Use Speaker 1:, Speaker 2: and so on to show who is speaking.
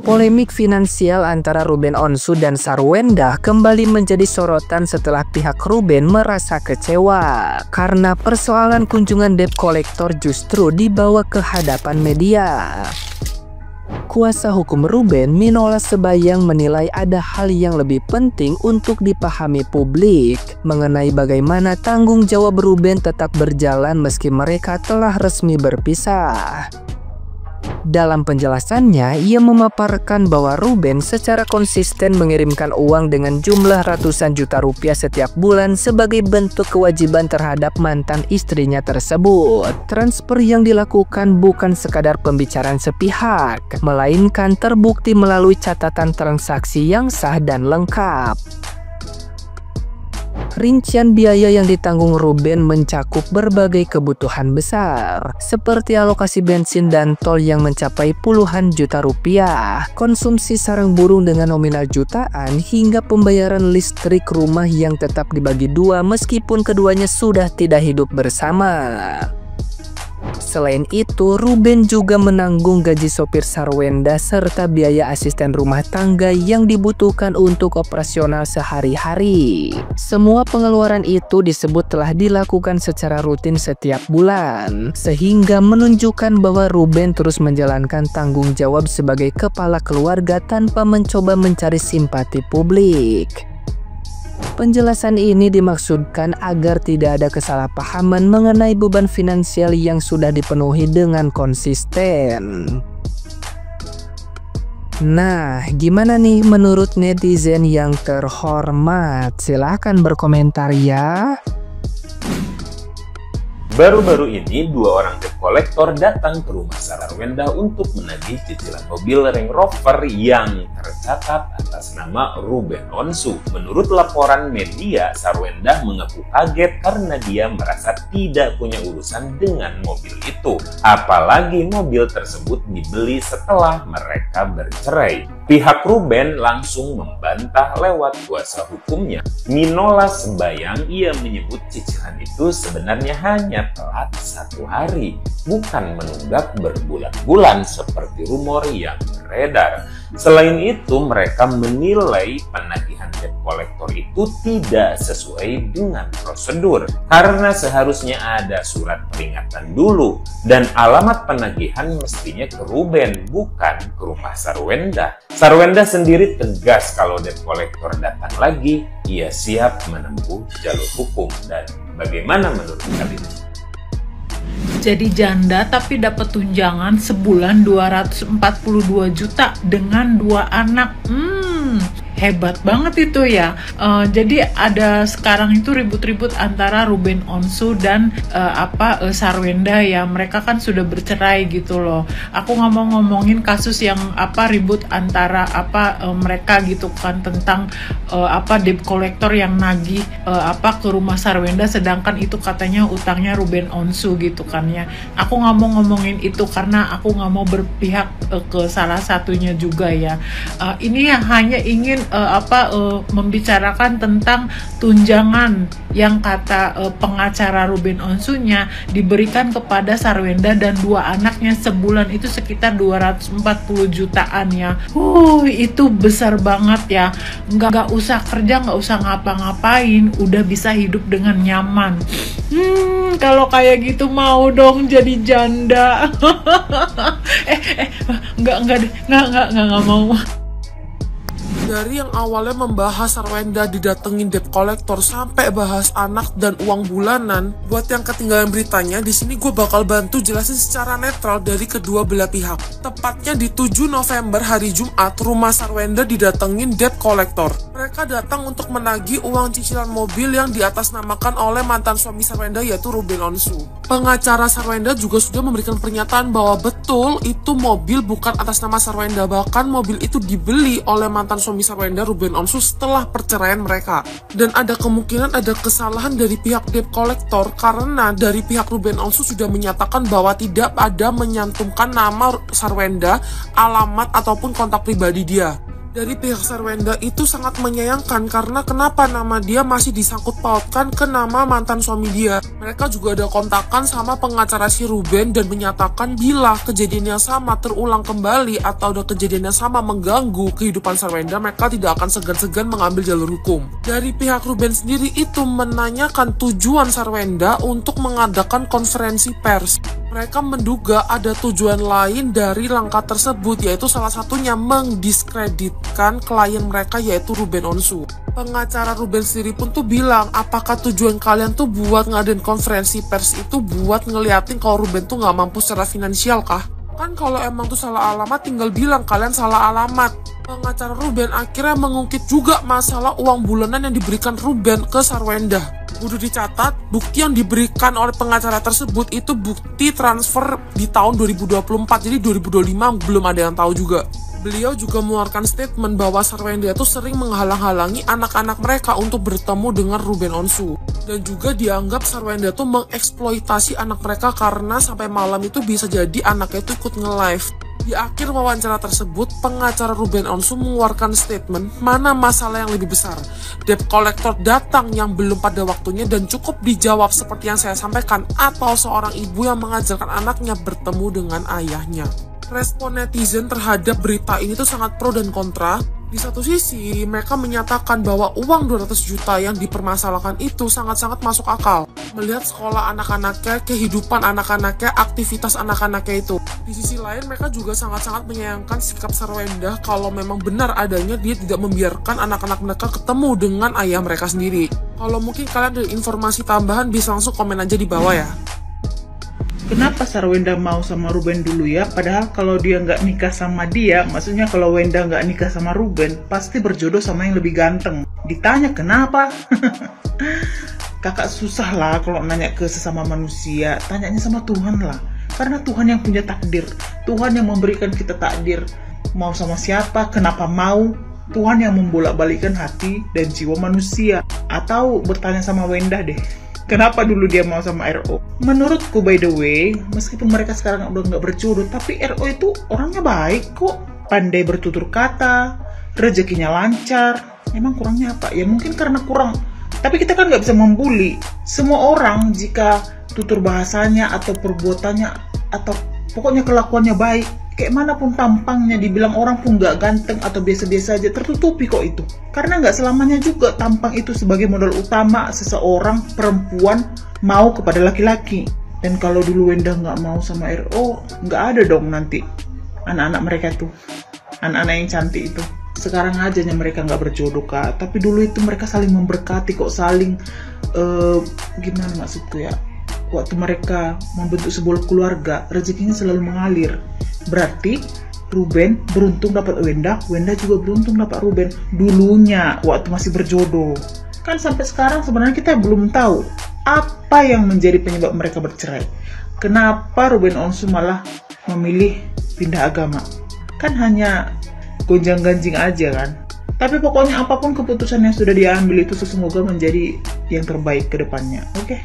Speaker 1: Polemik finansial antara Ruben Onsu dan Sarwenda kembali menjadi sorotan setelah pihak Ruben merasa kecewa karena persoalan kunjungan debt collector justru dibawa ke hadapan media. Kuasa hukum Ruben, Minola Sebayang, menilai ada hal yang lebih penting untuk dipahami publik mengenai bagaimana tanggung jawab Ruben tetap berjalan meski mereka telah resmi berpisah. Dalam penjelasannya, ia memaparkan bahwa Ruben secara konsisten mengirimkan uang dengan jumlah ratusan juta rupiah setiap bulan sebagai bentuk kewajiban terhadap mantan istrinya tersebut. Transfer yang dilakukan bukan sekadar pembicaraan sepihak, melainkan terbukti melalui catatan transaksi yang sah dan lengkap. Rincian biaya yang ditanggung Ruben mencakup berbagai kebutuhan besar, seperti alokasi bensin dan tol yang mencapai puluhan juta rupiah, konsumsi sarang burung dengan nominal jutaan, hingga pembayaran listrik rumah yang tetap dibagi dua meskipun keduanya sudah tidak hidup bersama. Selain itu, Ruben juga menanggung gaji sopir Sarwenda serta biaya asisten rumah tangga yang dibutuhkan untuk operasional sehari-hari. Semua pengeluaran itu disebut telah dilakukan secara rutin setiap bulan, sehingga menunjukkan bahwa Ruben terus menjalankan tanggung jawab sebagai kepala keluarga tanpa mencoba mencari simpati publik. Penjelasan ini dimaksudkan agar tidak ada kesalahpahaman mengenai beban finansial yang sudah dipenuhi dengan konsisten. Nah, gimana nih menurut netizen yang terhormat? Silahkan berkomentar ya.
Speaker 2: Baru-baru ini, dua orang debt collector datang ke rumah Sarwenda untuk menagih cicilan mobil Range Rover yang tercatat atas nama Ruben Onsu. Menurut laporan media, Sarwenda mengaku kaget karena dia merasa tidak punya urusan dengan mobil itu. Apalagi mobil tersebut dibeli setelah mereka bercerai. Pihak Ruben langsung membantah lewat kuasa hukumnya, Minola Sebayang. Ia menyebut cicilan itu sebenarnya hanya telat 1 hari, bukan menunggak berbulan-bulan seperti rumor yang beredar. Selain itu, mereka menilai penagihan debt collector itu tidak sesuai dengan prosedur, karena seharusnya ada surat peringatan dulu dan alamat penagihan mestinya ke Ruben, bukan ke rumah Sarwenda. Sarwenda sendiri tegas kalau debt collector datang lagi, ia siap menempuh jalur hukum. Dan bagaimana menurut kalian?
Speaker 3: Jadi janda tapi dapat tunjangan sebulan 242 juta dengan 2 anak. Hebat banget itu ya. Jadi ada sekarang itu ribut-ribut antara Ruben Onsu dan Sarwenda ya. Mereka kan sudah bercerai gitu loh. Aku nggak mau ngomongin kasus yang ribut antara mereka gitu kan, tentang debt collector yang nagih ke rumah Sarwenda, sedangkan itu katanya utangnya Ruben Onsu gitu kan ya. Aku nggak mau ngomongin itu karena aku nggak mau berpihak ke salah satunya juga ya. Ini hanya ingin membicarakan tentang tunjangan yang kata pengacara Ruben Onsunya diberikan kepada Sarwenda dan 2 anaknya sebulan itu sekitar 240 jutaan ya. Itu besar banget ya. Nggak usah kerja, nggak usah ngapa-ngapain, udah bisa hidup dengan nyaman. Kalau kayak gitu mau dong jadi janda. Nggak mau.
Speaker 4: Dari yang awalnya membahas Sarwenda didatengin debt collector sampai bahas anak dan uang bulanan, buat yang ketinggalan beritanya, di sini gue bakal bantu jelasin secara netral dari kedua belah pihak. Tepatnya di 7 November hari Jumat, rumah Sarwenda didatengin debt collector. Mereka datang untuk menagih uang cicilan mobil yang diatasnamakan oleh mantan suami Sarwenda, yaitu Ruben Onsu. Pengacara Sarwenda juga sudah memberikan pernyataan bahwa betul itu mobil bukan atas nama Sarwenda, bahkan mobil itu dibeli oleh mantan suami Sarwenda, Ruben Onsu, setelah perceraian mereka. Dan ada kemungkinan ada kesalahan dari pihak debt collector karena dari pihak Ruben Onsu sudah menyatakan bahwa tidak ada menyantumkan nama Sarwenda, alamat ataupun kontak pribadi dia. Dari pihak Sarwenda itu sangat menyayangkan karena kenapa nama dia masih disangkut pautkan ke nama mantan suami dia. Mereka juga ada kontakan sama pengacara si Ruben dan menyatakan bila kejadian yang sama terulang kembali atau ada kejadian yang sama mengganggu kehidupan Sarwenda, mereka tidak akan segan-segan mengambil jalur hukum. Dari pihak Ruben sendiri itu menanyakan tujuan Sarwenda untuk mengadakan konferensi pers. Mereka menduga ada tujuan lain dari langkah tersebut, yaitu salah satunya mendiskreditkan klien mereka yaitu Ruben Onsu. Pengacara Ruben sendiri pun tuh bilang, apakah tujuan kalian tuh buat ngadain konferensi pers itu buat ngeliatin kalau Ruben tuh nggak mampu secara finansial kah? Kan kalau emang tuh salah alamat tinggal bilang kalian salah alamat. Pengacara Ruben akhirnya mengungkit juga masalah uang bulanan yang diberikan Ruben ke Sarwenda. Kudu dicatat, bukti yang diberikan oleh pengacara tersebut itu bukti transfer di tahun 2024, jadi 2025 belum ada yang tahu juga. Beliau juga mengeluarkan statement bahwa Sarwenda itu sering menghalang-halangi anak-anak mereka untuk bertemu dengan Ruben Onsu. Dan juga dianggap Sarwenda itu mengeksploitasi anak mereka karena sampai malam itu bisa jadi anaknya itu ikut nge-live. Di akhir wawancara tersebut, pengacara Ruben Onsu mengeluarkan statement mana masalah yang lebih besar. Debt collector datang yang belum pada waktunya dan cukup dijawab seperti yang saya sampaikan, atau seorang ibu yang mengajarkan anaknya bertemu dengan ayahnya. Respon netizen terhadap berita ini tuh sangat pro dan kontra. Di satu sisi, mereka menyatakan bahwa uang 200 juta yang dipermasalahkan itu sangat-sangat masuk akal. Melihat sekolah anak-anaknya, kehidupan anak-anaknya, aktivitas anak-anaknya itu. Di sisi lain, mereka juga sangat-sangat menyayangkan sikap Sarwenda kalau memang benar adanya dia tidak membiarkan anak-anak mereka ketemu dengan ayah mereka sendiri. Kalau mungkin kalian ada informasi tambahan, bisa langsung komen aja di bawah ya.
Speaker 5: Kenapa Sarwenda mau sama Ruben dulu ya? Padahal kalau dia nggak nikah sama dia, maksudnya kalau Wenda nggak nikah sama Ruben, pasti berjodoh sama yang lebih ganteng. Ditanya kenapa? Kakak susah lah kalau nanya ke sesama manusia, tanyanya sama Tuhan lah. Karena Tuhan yang punya takdir, Tuhan yang memberikan kita takdir. Mau sama siapa, kenapa mau, Tuhan yang membolak-balikan hati dan jiwa manusia. Atau bertanya sama Wenda deh, kenapa dulu dia mau sama RO? Menurutku by the way, meskipun mereka sekarang udah nggak berjodoh, tapi RO itu orangnya baik kok. Pandai bertutur kata, rezekinya lancar. Emang kurangnya apa? Ya mungkin karena kurang. Tapi kita kan nggak bisa membuli. Semua orang jika tutur bahasanya atau perbuatannya atau pokoknya kelakuannya baik, kayak manapun tampangnya, dibilang orang pun nggak ganteng atau biasa-biasa aja, tertutupi kok itu. Karena nggak selamanya juga tampang itu sebagai modal utama seseorang perempuan mau kepada laki-laki. Dan kalau dulu Wenda nggak mau sama RO, nggak ada dong nanti anak-anak mereka tuh, anak-anak yang cantik itu. Sekarang aja mereka nggak berjodoh kak, tapi dulu itu mereka saling memberkati kok, saling gimana maksudku ya, waktu mereka membentuk sebuah keluarga, rezekinya selalu mengalir. Berarti Ruben beruntung dapat Wenda, Wenda juga beruntung dapat Ruben dulunya waktu masih berjodoh. Kan sampai sekarang sebenarnya kita belum tahu apa yang menjadi penyebab mereka bercerai. Kenapa Ruben Onsu malah memilih pindah agama? Kan hanya gonjang-ganjing aja kan. Tapi pokoknya apapun keputusan yang sudah diambil itu semoga menjadi yang terbaik ke depannya. Oke?